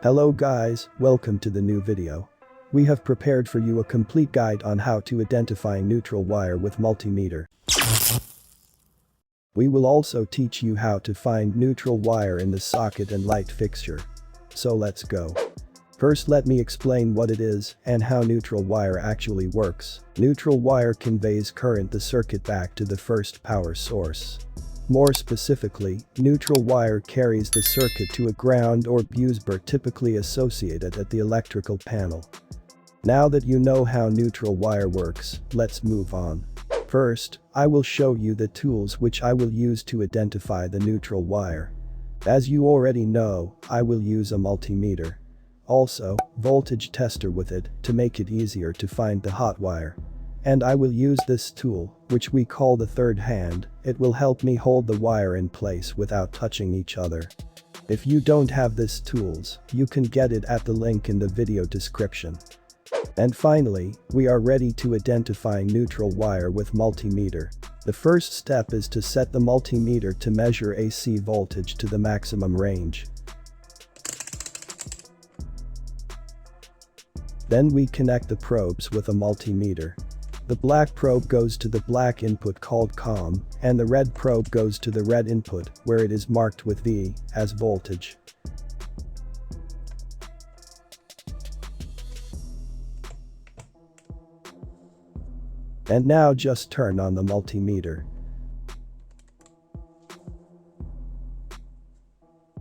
Hello guys, welcome to the new video. We have prepared for you a complete guide on how to identify neutral wire with multimeter. We will also teach you how to find neutral wire in the socket and light fixture. So let's go. First let me explain what it is and how neutral wire actually works. Neutral wire conveys current the circuit back to the first power source. More specifically, neutral wire carries the circuit to a ground or busbar typically associated at the electrical panel. Now that you know how neutral wire works, let's move on. First, I will show you the tools which I will use to identify the neutral wire. As you already know, I will use a multimeter. Also, voltage tester with it to make it easier to find the hot wire. And I will use this tool, which we call the third hand. It will help me hold the wire in place without touching each other. If you don't have these tools, you can get it at the link in the video description. And finally, we are ready to identify neutral wire with multimeter. The first step is to set the multimeter to measure AC voltage to the maximum range. Then we connect the probes with a multimeter. The black probe goes to the black input called COM, and the red probe goes to the red input, where it is marked with V as voltage. And now just turn on the multimeter.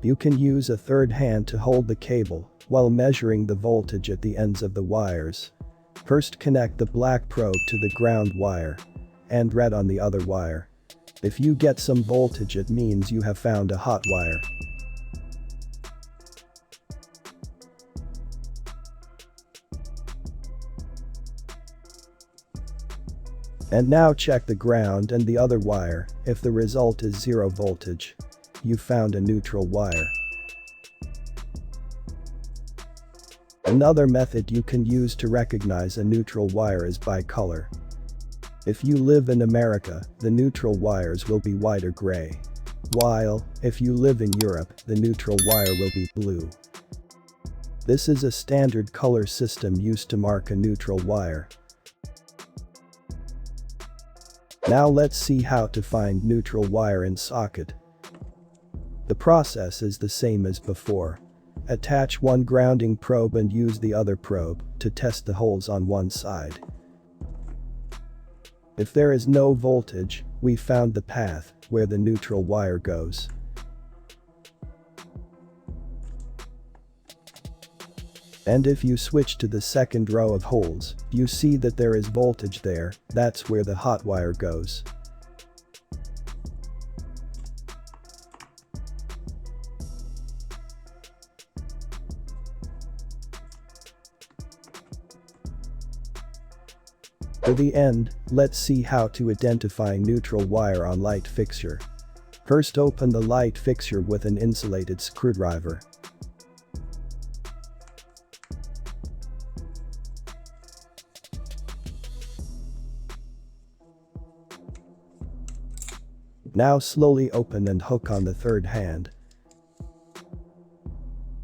You can use a third hand to hold the cable while measuring the voltage at the ends of the wires. First connect the black probe to the ground wire and red on the other wire. If you get some voltage, it means you have found a hot wire. And now check the ground and the other wire. If the result is 0 voltage, you found a neutral wire. Another method you can use to recognize a neutral wire is by color. If you live in America, the neutral wires will be white or gray. While, if you live in Europe, the neutral wire will be blue. This is a standard color system used to mark a neutral wire. Now let's see how to find neutral wire in socket. The process is the same as before. Attach one grounding probe and use the other probe to test the holes on one side. If there is no voltage, we found the path where the neutral wire goes. And if you switch to the second row of holes, you see that there is voltage there. That's where the hot wire goes. For the end, let's see how to identify neutral wire on light fixture. First open the light fixture with an insulated screwdriver. Now slowly open and hook on the third hand.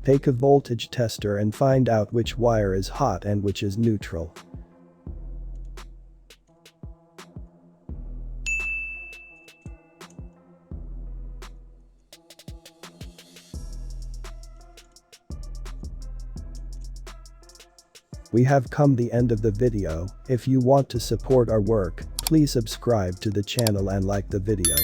Take a voltage tester and find out which wire is hot and which is neutral. We have come the end of the video. If you want to support our work, please subscribe to the channel and like the video.